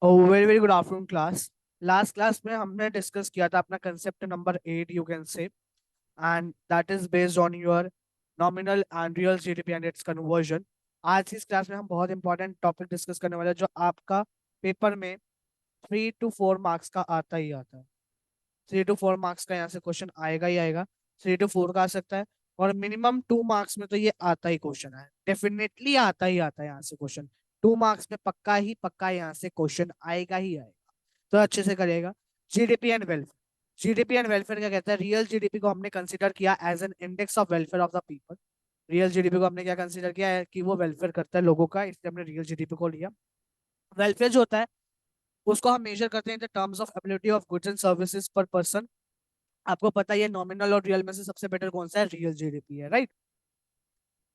Very very good afternoon class. Last class में हमने discuss किया था अपना concept number 8 you can say, and that is based on your nominal and real GDP and it's conversion. आज की इस class में हम बहुत इंपॉर्टेंट टॉपिक डिस्कस करने वाले हैं जो आपका पेपर में 3 to 4 मार्क्स का आता ही आता है। 3 to 4 मार्क्स का यहाँ से क्वेश्चन आएगा ही आएगा। 3 to 4 का आ सकता है, और मिनिमम 2 मार्क्स में तो ये आता ही क्वेश्चन है, डेफिनेटली आता ही आता है यहाँ से क्वेश्चन। 2 मार्क्स में पक्का ही पक्का यहाँ से क्वेश्चन आएगा ही आएगा। तो अच्छे से करिएगा। GDP and welfare. GDP and welfare क्या कहता है? रियल जीडीपी को हमने कंसिडर किया as an index of welfare of the people. Real GDP को हमने क्या कंसिडर किया है कि वो वेलफेयर करता है लोगों का, इसलिए हमने रियल जीडीपी को लिया। वेलफेयर जो होता है उसको हम मेजर करते हैं in the terms of ability of goods and services पर पर्सन। आपको पता ही है नॉमिनल और रियल में से सबसे बेटर कौन सा है? रियल जीडीपी है, राइट?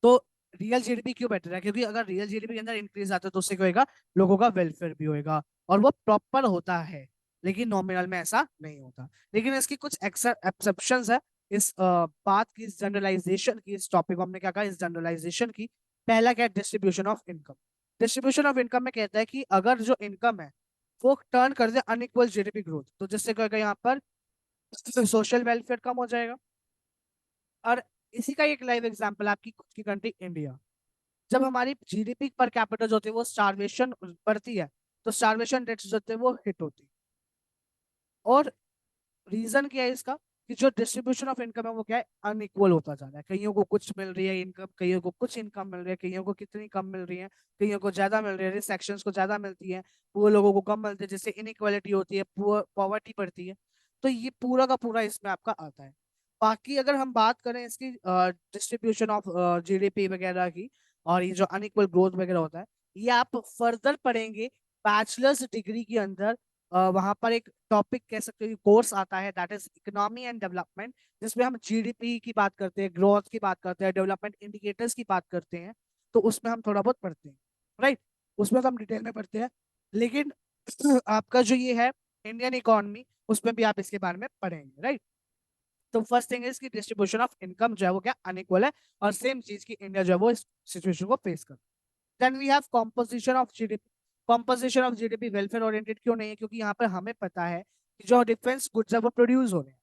तो रियल जीडीपी क्यों बेटर है? क्योंकि अगर रियल जीडीपी के अंदर इंक्रीज आता है तो उससे क्या होगा? लोगों का वेलफेयर भी होएगा, और वो प्रॉपर होता है। लेकिन नॉमिनल में ऐसा नहीं होता। लेकिन इसकी कुछ एक्सेप्शंस है। इस बात की, इस जनरलाइजेशन की, इस टॉपिक को हमने क्या कहा? इस जनरलाइजेशन की। पहला क्या है? Distribution of income. Distribution of income में कहता है कि अगर जो इनकम है वो टर्न कर दे अनइक्वल जीडीपी ग्रोथ, तो जिससे क्या होगा यहाँ पर? सोशल वेलफेयर कम हो जाएगा। और इसी का एक लाइव एग्जांपल आपकी खुद की कंट्री इंडिया। जब हमारी जीडीपी पर कैपिटल जो होती है वो स्टारवेशन बढ़ती है, तो स्टारवेशन रेट्स जो होते हैं वो हिट होती है। और रीजन क्या है इसका? कि जो डिस्ट्रीब्यूशन ऑफ इनकम है वो क्या है? अनइक्वल होता जा रहा है। कईयों को कुछ मिल रही है इनकम, कईयों को कुछ इनकम मिल रही है, कईयों को कितनी कम मिल रही है, कईयों को ज्यादा मिल रही है, सेक्शंस को ज्यादा मिलती है, पुअर लोगों को कम मिलती है, जिससे इनइक्वालिटी होती है, पुअर पॉवर्टी बढ़ती है। तो ये पूरा का पूरा इसमें आपका आता है। बाकी अगर हम बात करें इसकी डिस्ट्रीब्यूशन ऑफ जीडीपी वगैरह की, और ये जो अनइक्वल ग्रोथ वगैरह होता है, ये आप फर्दर पढ़ेंगे बैचलर्स डिग्री के अंदर। वहां पर एक टॉपिक कह सकते हो कोर्स आता है, that is economy and development, जिसमें हम जीडीपी की बात करते हैं, ग्रोथ की बात करते हैं, डेवलपमेंट इंडिकेटर्स की बात करते हैं। तो उसमें हम थोड़ा बहुत पढ़ते हैं, राइट? उसमें तो हम डिटेल में पढ़ते हैं। लेकिन आपका जो ये है इंडियन इकोनॉमी, उसमें भी आप इसके बारे में पढ़ेंगे, राइट? तो फर्स्ट थिंग इज कि डिस्ट्रीब्यूशन ऑफ इनकम जो है वो क्या? अनइक्वल है। और सेम चीज की इंडिया जो है वो इस सिचुएशन को फेस कर। Then we have composition of GDP. Composition of GDP welfare oriented क्यों नहीं है? क्योंकि यहाँ पर हमें पता है कि जो डिफेंस गुड्स है वो प्रोड्यूस हो रहे हैं।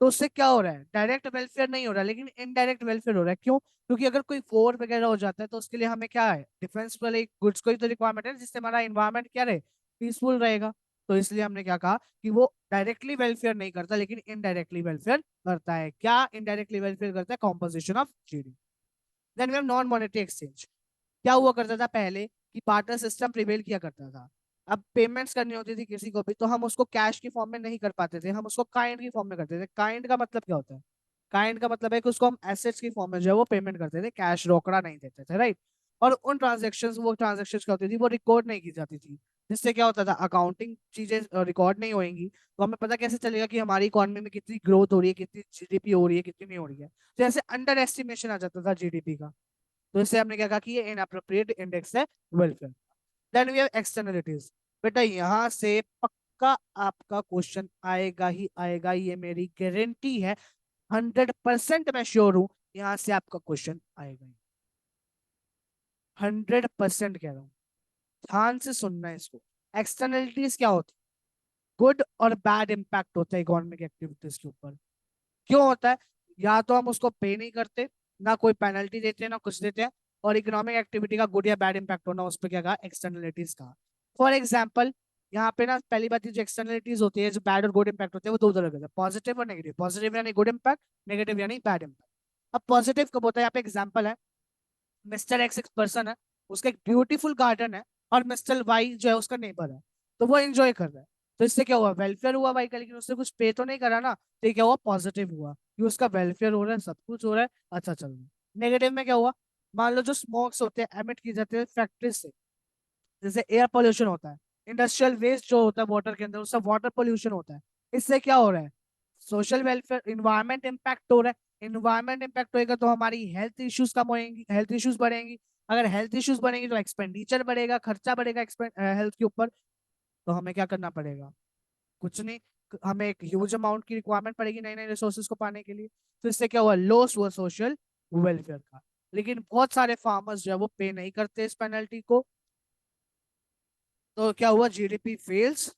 तो उससे क्या हो रहा है? डायरेक्ट वेलफेयर नहीं हो रहा, लेकिन इनडायरेक्ट वेलफेयर हो रहा है। क्यों? क्योंकि अगर कोई वॉर वगैरह हो जाता है तो उसके लिए हमें क्या है? डिफेंस वाले गुड्स को ही तो रिक्वायरमेंट है, जिससे हमारा इन्वायरमेंट क्या रहे? पीसफुल रहेगा। तो इसलिए हमने क्या कहा कि वो डायरेक्टली वेलफेयर नहीं करता, लेकिन इनडायरेक्टली वेलफेयर करता है। क्या इनडायरेक्टली वेलफेयर करता है? Composition of GDP. Then we have non monetary exchange. क्या हुआ करता था पहले? कि पार्टर सिस्टम प्रिवेल किया करता था। अब पेमेंट्स करनी होती थी किसी को भी, तो हम उसको कैश की फॉर्म में नहीं कर पाते थे, हम उसको काइंड की फॉर्म में करते थे। काइंड का मतलब क्या होता है? काइंड का मतलब है कि उसको हम एसेट्स की फॉर्म में जो है वो पेमेंट करते थे, कैश रोकड़ा नहीं देते थे, राइट? और उन ट्रांजेक्शन, वो ट्रांजेक्शन क्या होती थी? वो रिकॉर्ड नहीं की जाती थी। जिससे क्या होता था? अकाउंटिंग चीजें रिकॉर्ड नहीं होंगी, तो हमें पता कैसे चलेगा कि हमारी इकोनॉमी में कितनी ग्रोथ हो रही है, कितनी जीडीपी हो रही है, कितनी नहीं हो रही है? तो ऐसे अंडर एस्टिमेशन आ जाता था जीडीपी का। तो इससे हमने क्या कहा कि ये इनअप्रोप्रिएट इंडेक्स है welfare. Then we have externalities. बेटा यहाँ से पक्का आपका क्वेश्चन आएगा ही आएगा, ये मेरी गारंटी है। 100% मैं श्योर हूं यहाँ से आपका क्वेश्चन आएगा ही। 100% कह रहा हूँ। ध्यान से सुनना है इसको। एक्सटर्नलिटीज क्या होती? गुड और बैड इंपैक्ट होता है इकोनॉमिक एक्टिविटीज के ऊपर। क्यों होता है? या तो हम उसको पे नहीं करते, ना कोई पेनल्टी देते हैं, ना कुछ देते हैं। और इकोनॉमिक एक्टिविटी का गुड या बैड इंपैक्ट होना, उस पर क्या कहा? एक्सटर्नलिटीज का। फॉर एग्जाम्पल, यहाँ पे ना पहली बात, जो एक्सटर्नलिटीज होती है, जो बैड और गुड इंपैक्ट होते हैं, वो दो तरह के होते हैं, पॉजिटिव और नेगेटिव। पॉजिटिव यानी गुड इंपैक्ट, नेगेटिव यानी बैड इंपैक्ट। अब पॉजिटिव कब होता है? यहाँ पे एग्जाम्पल है, मिस्टर एक्स एक पर्सन है, उसका एक ब्यूटीफुल गार्डन है, और मिस्टर वाई जो है उसका नेबर है, तो वो एंजॉय कर रहा है। तो इससे क्या हुआ? वेलफेयर हुआ भाई का, लेकिन उसने कुछ पे तो नहीं करा ना, तो ये क्या हुआ? पॉजिटिव हुआ कि उसका वेलफेयर हो रहा है, सब कुछ हो रहा है, अच्छा चल रहा है। नेगेटिव में क्या हुआ? मान लो जो स्मोक्स होते हैं, एमिट की जाते हैं फैक्ट्री से, जैसे एयर पोल्यूशन होता है, इंडस्ट्रियल वेस्ट जो होता है वाटर के अंदर, उससे वाटर पोल्यूशन होता है। इससे क्या हो रहा है? सोशल वेलफेयर, इन्वायरमेंट इम्पैक्ट हो रहा है। इन्वायरमेंट इम्पैक्ट होएगा तो हमारी हेल्थ इश्यूज कम होएंगी, हेल्थ इश्यूज बढ़ेंगी। अगर हेल्थ इश्यूज बढ़ेंगी तो एक्सपेंडिचर बढ़ेगा, खर्चा बढ़ेगा हेल्थ के ऊपर। तो हमें क्या करना पड़ेगा? कुछ नहीं। हमें एक ह्यूज अमाउंट की रिक्वायरमेंट पड़ेगी नए नए रिसोर्सेज को पाने के लिए। तो इससे क्या हुआ? लॉस हुआ सोशल वेलफेयर का। लेकिन बहुत सारे फार्मर्स जो है वो पे नहीं करते इस पेनल्टी को। तो क्या हुआ, GDP fails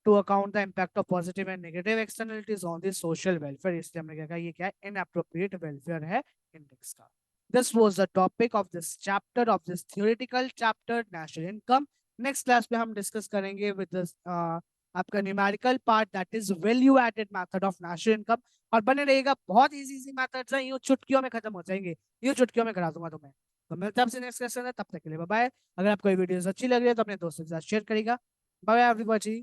to account the impact of positive and negative externalities on the social welfare, इसलिए हमने क्या कहा, ये क्या है, इनअप्रोप्रिएट वेलफेयर है इंडेक्स का। This was the topic of this chapter, of this theoretical chapter national income. Next class में हम डिस्कस करेंगे विद दिस आपका numerical part, that is value added method of national income. और बने रहेगा, बहुत इजी इजी मेथड्स हैं, यूं चुटकियों में खत्म हो जाएंगे, यूं चुटकियों में करा दूंगा तुम्हें। तो मिलते हैं आपसे नेक्स्ट क्लास में, तब तक के लिए बाय बाय। अगर आपको ये वीडियोस अच्छी लग रही है तो अपने दोस्तों के साथ शेयर करेगा। Bye everybody.